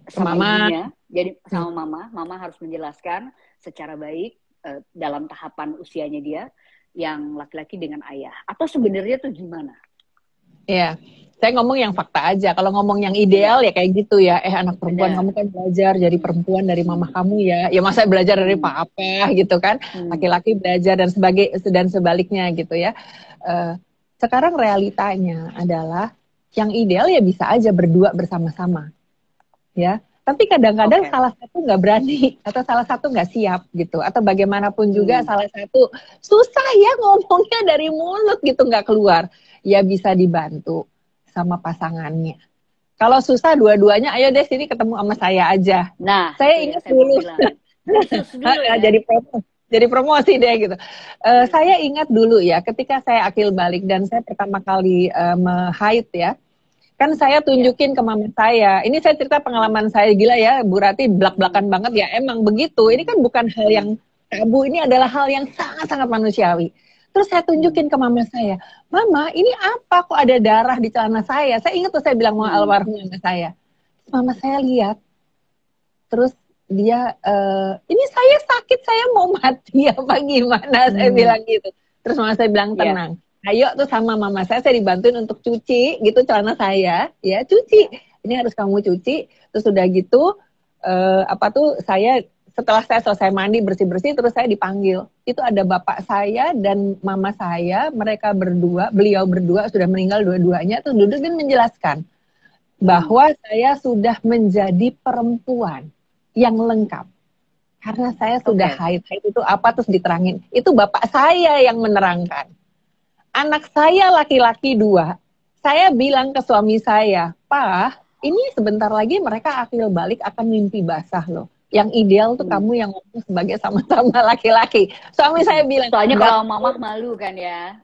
Speaker 1: sama ibunya, jadi sama mama harus menjelaskan secara baik dalam tahapan usianya dia, yang laki-laki dengan ayah, atau sebenarnya tuh gimana?
Speaker 2: Iya. Saya ngomong yang fakta aja. Kalau ngomong yang ideal ya kayak gitu ya. Anak perempuan kamu kan belajar jadi perempuan dari mama kamu ya. Ya masa belajar dari papa gitu kan. Laki-laki belajar dan sebaliknya gitu ya. Sekarang realitanya adalah yang ideal ya bisa aja berdua bersama-sama. Ya. Tapi kadang-kadang salah satu nggak berani atau salah satu nggak siap gitu. Atau bagaimanapun juga salah satu susah ya ngomongnya dari mulut gitu nggak keluar. Ya bisa dibantu sama pasangannya. Kalau susah dua-duanya, ayo deh sini ketemu sama saya aja.
Speaker 1: Nah,
Speaker 2: saya ingat dulu.
Speaker 1: ya.
Speaker 2: Jadi promo. Jadi promosi deh gitu. Saya ingat dulu ya, ketika saya akil balik dan saya pertama kali haid ya, kan saya tunjukin ke mama saya. Ini saya cerita pengalaman saya, gila ya, Bu Rati belak-belakan banget ya. Emang begitu. Ini kan bukan hal yang tabu, ini adalah hal yang sangat-sangat manusiawi. Terus saya tunjukin ke mama saya, Mama, ini apa kok ada darah di celana saya? Saya ingat tuh saya bilang mau almarhum mama saya. Mama saya lihat, terus dia, ini saya sakit, saya mau mati apa gimana? Saya bilang gitu. Terus mama saya bilang tenang. Ayo tuh sama mama saya dibantuin untuk cuci gitu celana saya, ya cuci. Ini harus kamu cuci. Terus udah gitu, saya setelah saya selesai mandi bersih-bersih, terus saya dipanggil. Itu ada bapak saya dan mama saya, mereka berdua, beliau berdua sudah meninggal dua-duanya, tuh duduk dan menjelaskan bahwa saya sudah menjadi perempuan yang lengkap. Karena saya sudah haid itu apa, terus diterangin. Itu bapak saya yang menerangkan. Anak saya laki-laki 2, saya bilang ke suami saya, Pak, ini sebentar lagi mereka akil balik akan mimpi basah loh. Yang ideal tuh kamu yang ngomong sebagai sama-sama laki-laki. Suami saya bilang,
Speaker 1: soalnya kalau mama malu kan ya.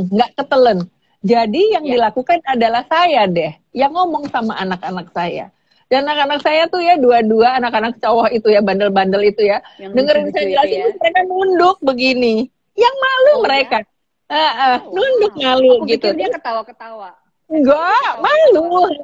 Speaker 2: Nggak ketelen. Jadi yang dilakukan adalah saya deh, yang ngomong sama anak-anak saya. Dan anak-anak saya tuh ya dua-dua anak-anak cowok itu ya, bandel-bandel itu ya, yang dengerin saya jelasin ya. Mereka nunduk begini. Yang malu mereka. Nunduk malu
Speaker 1: aku
Speaker 2: gitu.
Speaker 1: Dia ketawa-ketawa.
Speaker 2: Enggak, malu.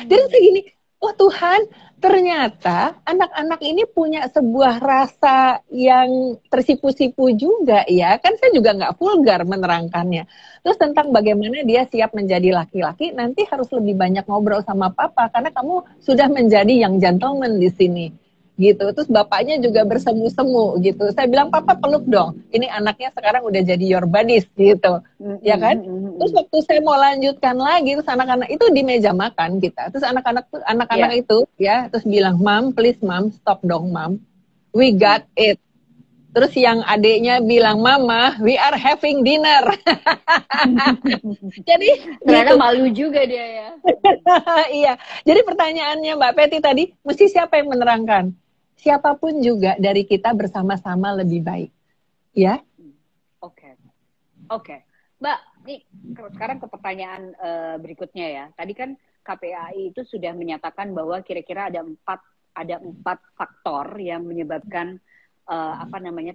Speaker 2: Jadi segini, oh Tuhan, ternyata anak-anak ini punya sebuah rasa yang tersipu-sipu juga ya. Kan saya juga nggak vulgar menerangkannya. Terus tentang bagaimana dia siap menjadi laki-laki, nanti harus lebih banyak ngobrol sama papa, karena kamu sudah menjadi yang gentleman di sini. Gitu. Terus bapaknya juga bersemu-semu gitu. Saya bilang, Papa peluk dong. Ini anaknya sekarang udah jadi your buddies gitu. Ya kan? Terus waktu saya mau lanjutkan lagi, terus anak-anak itu di meja makan kita. Terus anak-anak itu ya, terus bilang, Mom, please Mom, stop dong Mom. We got it. Terus yang adiknya bilang, Mama, we are having dinner. Jadi
Speaker 1: ternyata gitu. Malu juga dia ya.
Speaker 2: Iya. Jadi pertanyaannya Mbak Peti tadi, mesti siapa yang menerangkan? Siapapun juga dari kita bersama-sama lebih baik. Ya?
Speaker 1: Oke. Mbak, nih sekarang ke pertanyaan berikutnya ya. Tadi kan KPAI itu sudah menyatakan bahwa kira-kira ada empat faktor yang menyebabkan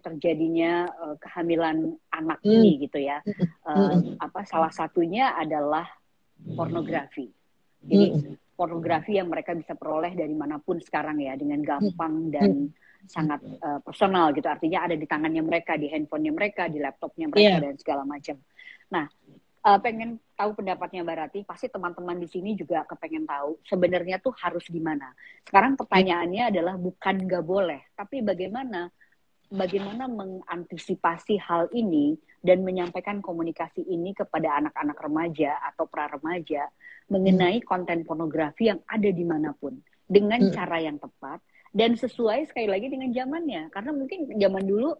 Speaker 1: terjadinya kehamilan anak ini gitu ya. Salah satunya adalah pornografi. Jadi pornografi yang mereka bisa peroleh dari manapun sekarang ya, dengan gampang dan sangat personal gitu. Artinya ada di tangannya mereka, di handphonenya mereka, di laptopnya mereka dan segala macam. Nah, pengen tahu pendapatnya Mbak Rati. Pasti teman-teman di sini juga kepengen tahu sebenarnya tuh harus gimana. Sekarang pertanyaannya adalah bukan nggak boleh, tapi bagaimana mengantisipasi hal ini dan menyampaikan komunikasi ini kepada anak-anak remaja atau pra-remaja mengenai konten pornografi yang ada dimanapun dengan cara yang tepat dan sesuai sekali lagi dengan zamannya. Karena mungkin zaman dulu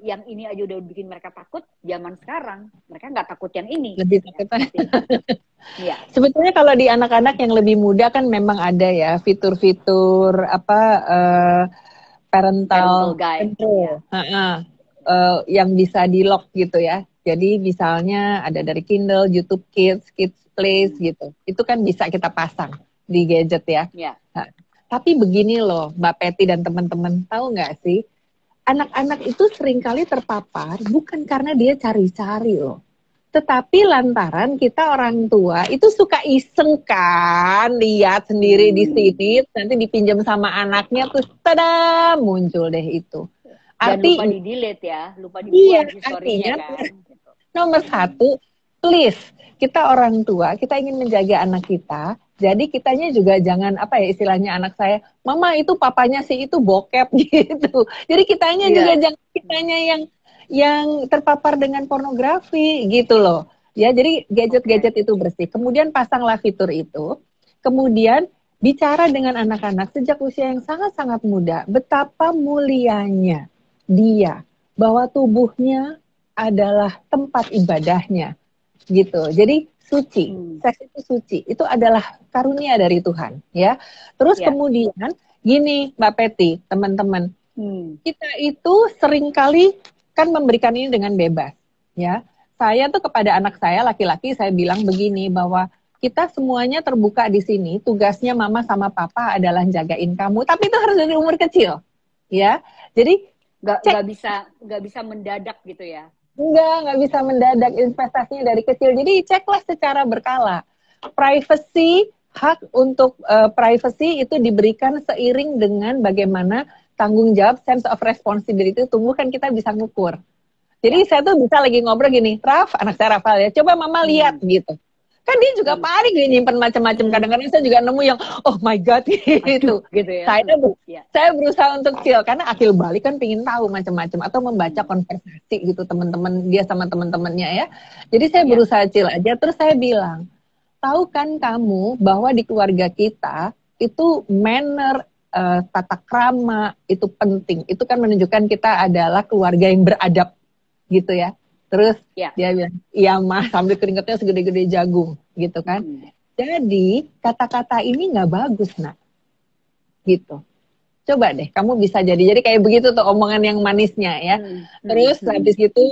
Speaker 1: yang ini aja udah bikin mereka takut, zaman sekarang mereka nggak takut yang ini.
Speaker 2: Lebih takut. Ya. Sebetulnya kalau di anak-anak yang lebih muda kan memang ada ya fitur-fitur parental control yang bisa di lock gitu ya. Jadi misalnya ada dari Kindle, YouTube Kids, Kids Place gitu. Itu kan bisa kita pasang di gadget ya. Nah, tapi begini loh Mbak Peti dan teman-teman, tahu nggak sih? Anak-anak itu seringkali terpapar bukan karena dia cari-cari loh. Tetapi lantaran kita orang tua itu suka iseng kan, lihat sendiri di sini, nanti dipinjam sama anaknya, terus tada muncul deh itu.
Speaker 1: Dan lupa di-delete ya, lupa dibuang historinya kan.
Speaker 2: Nomor 1, please, kita orang tua, kita ingin menjaga anak kita, jadi kitanya juga jangan istilahnya anak saya, Mama itu papanya sih itu bokep gitu. Jadi kitanya juga jangan yang terpapar dengan pornografi gitu loh. Ya, jadi gadget-gadget itu bersih. Kemudian pasanglah fitur itu. Kemudian bicara dengan anak-anak sejak usia yang sangat-sangat muda, betapa mulianya dia, bahwa tubuhnya adalah tempat ibadahnya. Gitu. Jadi suci, seks itu suci. Itu adalah karunia dari Tuhan, ya. Terus kemudian gini Mbak Peti, teman-teman, Kita itu seringkali kan memberikan ini dengan bebas, ya. Saya tuh kepada anak saya laki-laki saya bilang begini bahwa kita semuanya terbuka di sini. Tugasnya mama sama papa adalah jagain kamu, tapi itu harus dari umur kecil, ya. Jadi
Speaker 1: nggak bisa mendadak gitu ya.
Speaker 2: Nggak bisa mendadak, investasinya dari kecil. Jadi ceklah secara berkala. Privacy, hak untuk privacy itu diberikan seiring dengan bagaimana tanggung jawab, sense of responsibility itu tumbuh, kan kita bisa ngukur. Jadi saya tuh bisa lagi ngobrol gini, Raf, anak saya Rafael ya, coba mama lihat gitu. Kan dia juga panik dia nyimpen macam-macam. Kadang-kadang saya juga nemu yang oh my god gitu. Gitu ya. Saya berusaha untuk chill karena akil balik kan pingin tahu macam-macam atau membaca konversasi gitu teman-teman dia sama teman-temannya ya. Jadi saya berusaha chill aja. Terus saya bilang, tahu kan kamu bahwa di keluarga kita itu manner, tata krama itu penting. Itu kan menunjukkan kita adalah keluarga yang beradab gitu ya. Terus dia bilang, iya mah, sambil keringetnya segede-gede jagung, gitu kan. Jadi kata-kata ini nggak bagus, nak. Gitu. Coba deh, kamu bisa jadi kayak begitu tuh omongan yang manisnya ya. Terus habis itu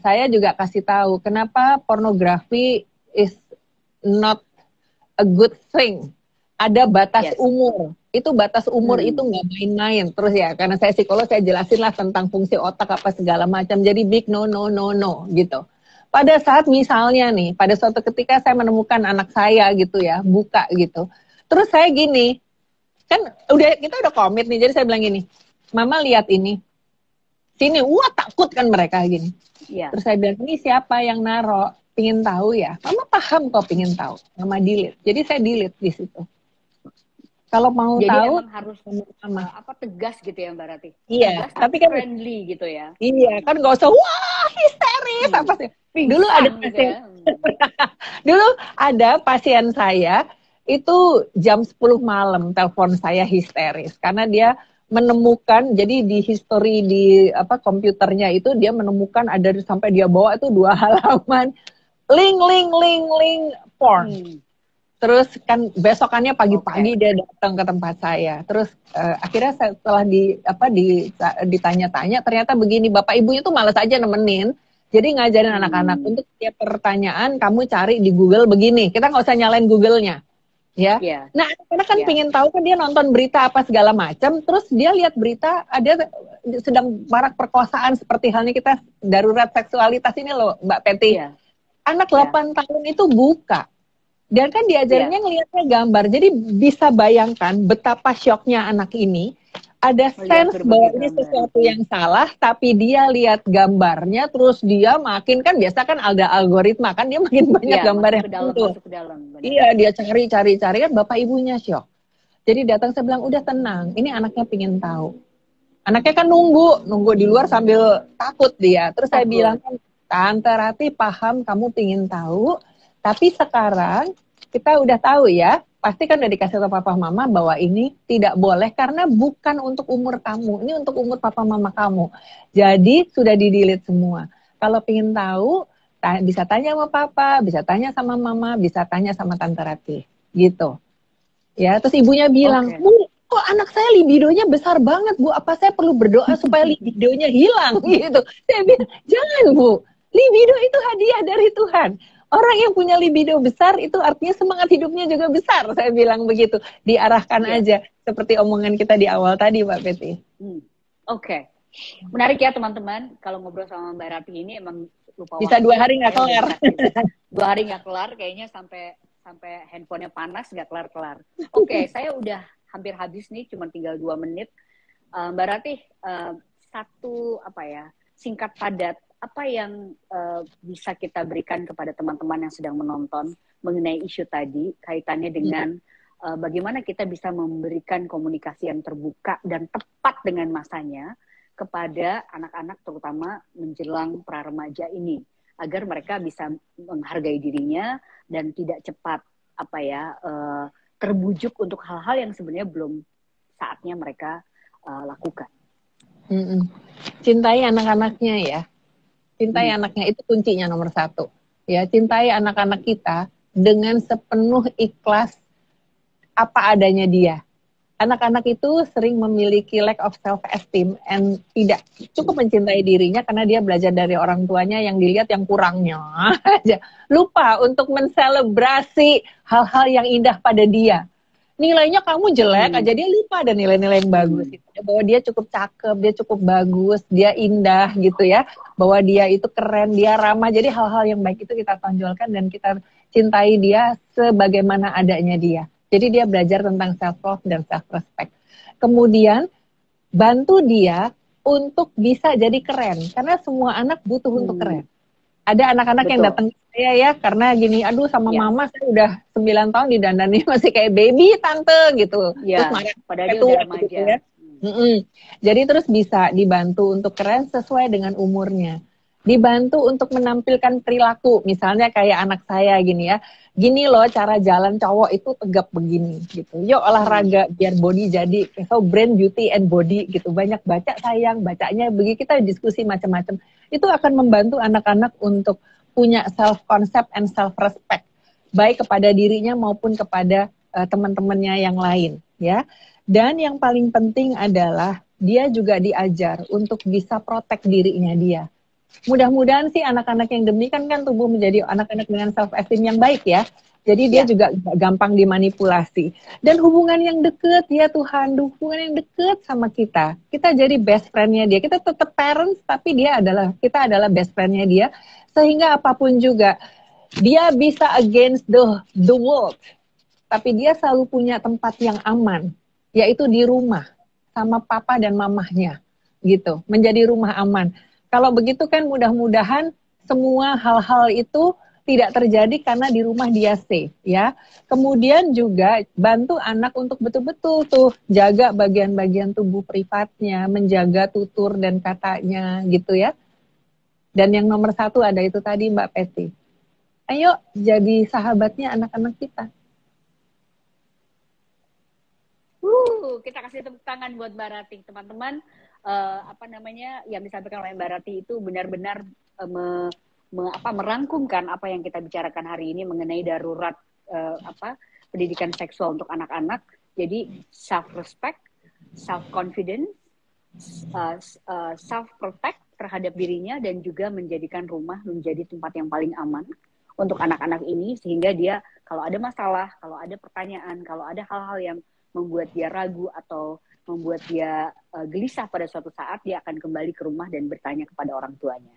Speaker 2: saya juga kasih tahu kenapa pornografi is not a good thing. Ada batas umur. Itu batas umur itu nggak main-main. Terus ya, karena saya psikolog, saya jelasin lah tentang fungsi otak apa segala macam. Jadi big no gitu. Pada saat misalnya nih, pada suatu ketika saya menemukan anak saya gitu ya, buka gitu. Terus saya gini, kan kita udah komit nih, jadi saya bilang gini, mama lihat ini. Sini, wah takut kan mereka gini. Terus saya bilang, ini siapa yang naro? Pingin tahu ya? Mama paham kok pingin tahu. Mama delete. Jadi saya delete di situ. Kalau mau
Speaker 1: jadi
Speaker 2: tahu
Speaker 1: emang harus tegas gitu ya Mbak Rati.
Speaker 2: Iya,
Speaker 1: tegas, tapi kan friendly gitu ya.
Speaker 2: Iya, kan nggak usah wah histeris apa sih. Dulu ada pasien, gitu ya. Dulu ada pasien saya itu jam 10 malam telepon saya histeris karena dia menemukan, jadi di history di komputernya itu dia menemukan ada sampai dia bawa itu 2 halaman link porn. Terus kan besokannya pagi-pagi dia datang ke tempat saya. Terus akhirnya setelah ditanya-tanya ternyata begini, bapak ibunya tuh malas aja nemenin. Jadi ngajarin anak-anak untuk setiap pertanyaan kamu cari di Google begini. Kita nggak usah nyalain Google-nya. Ya. Nah, anak-anak kan pengen tahu kan, dia nonton berita apa segala macam, terus dia lihat berita ada sedang marak perkosaan seperti halnya kita darurat seksualitas ini loh, Mbak Peti. Anak 8 tahun itu buka. Dan kan diajarnya ngelihatnya gambar. Jadi bisa bayangkan betapa syoknya anak ini. Ada sense bahwa ini sesuatu yang salah, tapi dia lihat gambarnya, terus dia makin, kan biasa kan ada algoritma, kan dia makin banyak gambar yang muncul. Iya, dia cari, kan bapak ibunya syok. Jadi datang, saya bilang, udah tenang, ini anaknya pingin tahu. Anaknya kan nunggu di luar sambil takut dia. Terus saya bilang, Tante Rati paham kamu pingin tahu, tapi sekarang kita udah tahu ya, pasti kan udah dikasih tahu papa mama bahwa ini tidak boleh karena bukan untuk umur kamu, ini untuk umur papa mama kamu. Jadi sudah di-delete semua. Kalau pingin tahu, bisa tanya sama papa, bisa tanya sama mama, bisa tanya sama Tante Rati, gitu. Ya, terus ibunya bilang, Bu, kok anak saya libidonya besar banget, Bu? Apa saya perlu berdoa supaya libidonya hilang, gitu? Saya bilang, jangan, Bu. Libido itu hadiah dari Tuhan. Orang yang punya libido besar itu artinya semangat hidupnya juga besar. Saya bilang begitu. Diarahkan aja. Seperti omongan kita di awal tadi, Mbak Peti.
Speaker 1: Oke. Menarik ya teman-teman. Kalau ngobrol sama Mbak Rati ini emang lupa
Speaker 2: bisa waktu. 2 hari nggak kelar.
Speaker 1: 2 hari nggak kelar. Kayaknya sampai handphonenya panas nggak kelar-kelar. Oke, saya udah hampir habis nih. Cuma tinggal 2 menit. Mbak Rati, singkat padat. Apa yang bisa kita berikan kepada teman-teman yang sedang menonton mengenai isu tadi, kaitannya dengan bagaimana kita bisa memberikan komunikasi yang terbuka dan tepat dengan masanya kepada anak-anak, terutama menjelang pra-remaja ini, agar mereka bisa menghargai dirinya dan tidak cepat terbujuk untuk hal-hal yang sebenarnya belum saatnya mereka lakukan.
Speaker 2: Cintai anak-anaknya ya. Cintai anaknya, itu kuncinya nomor 1. Ya, cintai anak-anak kita dengan sepenuh ikhlas apa adanya dia. anak-anak itu sering memiliki lack of self-esteem and tidak cukup mencintai dirinya karena dia belajar dari orang tuanya yang dilihat yang kurangnya aja. Lupa untuk menselebrasi hal-hal yang indah pada dia. Nilainya kamu jelek aja, dia lupa ada nilai-nilai yang bagus. Bahwa dia cukup cakep, dia cukup bagus, dia indah gitu ya. Bahwa dia itu keren, dia ramah. Jadi hal-hal yang baik itu kita tonjolkan dan kita cintai dia sebagaimana adanya dia. Jadi dia belajar tentang self-love dan self-respect. Kemudian bantu dia untuk bisa jadi keren. Karena semua anak butuh untuk keren. Ada anak-anak yang datang ke saya ya, karena gini, aduh sama mama saya udah 9 tahun didandani masih kayak baby tante gitu. Terus marah,
Speaker 1: padahal dia udah remaja. Gitu ya.
Speaker 2: Jadi terus bisa dibantu untuk keren sesuai dengan umurnya. Dibantu untuk menampilkan perilaku, misalnya kayak anak saya gini ya, gini loh cara jalan cowok itu tegap begini gitu. Yuk olahraga biar body jadi, so brain, beauty and body gitu. Banyak baca sayang, bacanya begitu, kita diskusi macam-macam. Itu akan membantu anak-anak untuk punya self concept and self respect, baik kepada dirinya maupun kepada teman-temannya yang lain ya. Dan yang paling penting adalah dia juga diajar untuk bisa protect dirinya dia. Mudah-mudahan sih anak-anak yang demikian kan tumbuh menjadi anak-anak dengan self esteem yang baik ya. Jadi dia juga gampang dimanipulasi. Dan hubungan yang deket ya Tuhan, hubungan yang deket sama kita. Kita jadi best friend-nya dia. Kita tetap parents tapi kita adalah best friend-nya dia. Sehingga apapun juga dia bisa against the world. Tapi dia selalu punya tempat yang aman, yaitu di rumah sama papa dan mamahnya gitu. Menjadi rumah aman. Kalau begitu kan mudah-mudahan semua hal-hal itu tidak terjadi karena di rumah dia safe ya. Kemudian juga bantu anak untuk betul-betul tuh jaga bagian-bagian tubuh privatnya, menjaga tutur dan katanya gitu ya. Dan yang nomor 1 ada itu tadi Mbak Peti. Ayo jadi sahabatnya anak-anak kita.
Speaker 1: Kita kasih tepuk tangan buat Mbak Ratih, teman-teman. Yang disampaikan oleh Mbak Ratih itu benar-benar merangkumkan apa yang kita bicarakan hari ini mengenai darurat pendidikan seksual untuk anak-anak. Jadi self respect, self confidence, self protect terhadap dirinya dan juga menjadikan rumah menjadi tempat yang paling aman untuk anak-anak ini sehingga dia kalau ada masalah, kalau ada pertanyaan, kalau ada hal-hal yang membuat dia ragu atau membuat dia gelisah pada suatu saat, dia akan kembali ke rumah dan bertanya kepada orang tuanya.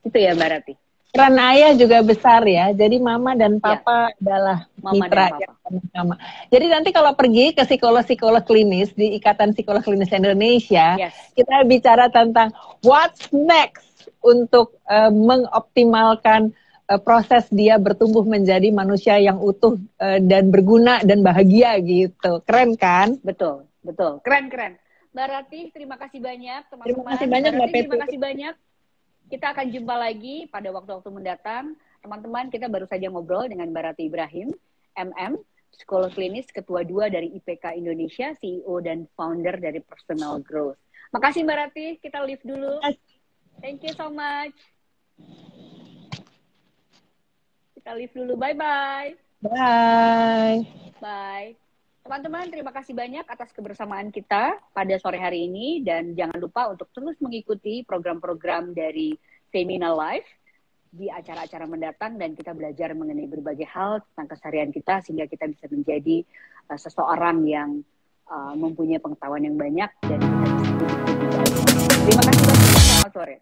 Speaker 1: Itu ya Mbak Ratih.
Speaker 2: Peran ayah juga besar ya. Jadi mama dan papa adalah mitra yang sama. Jadi nanti kalau pergi ke psikolog-psikolog klinis di Ikatan Psikolog Klinis Indonesia, kita bicara tentang what's next untuk mengoptimalkan proses dia bertumbuh menjadi manusia yang utuh dan berguna dan bahagia gitu. Keren kan?
Speaker 1: Betul. Keren. Mbak Ratih, terima kasih banyak teman-teman.
Speaker 2: Terima kasih banyak Mbak Peti.
Speaker 1: Terima kasih banyak. Kita akan jumpa lagi pada waktu-waktu mendatang. Teman-teman, kita baru saja ngobrol dengan Mbak Ratih Ibrahim, MM, psikolog klinis ketua 2 dari IPK Indonesia, CEO dan founder dari Personal Growth. Makasih Mbak Ratih, kita leave dulu. Thank you so much. Kita leave dulu, bye-bye. Bye. Teman-teman, terima kasih banyak atas kebersamaan kita pada sore hari ini dan jangan lupa untuk terus mengikuti program-program dari Femina Life di acara-acara mendatang dan kita belajar mengenai berbagai hal tentang keseharian kita sehingga kita bisa menjadi seseorang yang mempunyai pengetahuan yang banyak dan kita bisa hidup lebih baik. Terima kasih banyak. Selamat sore.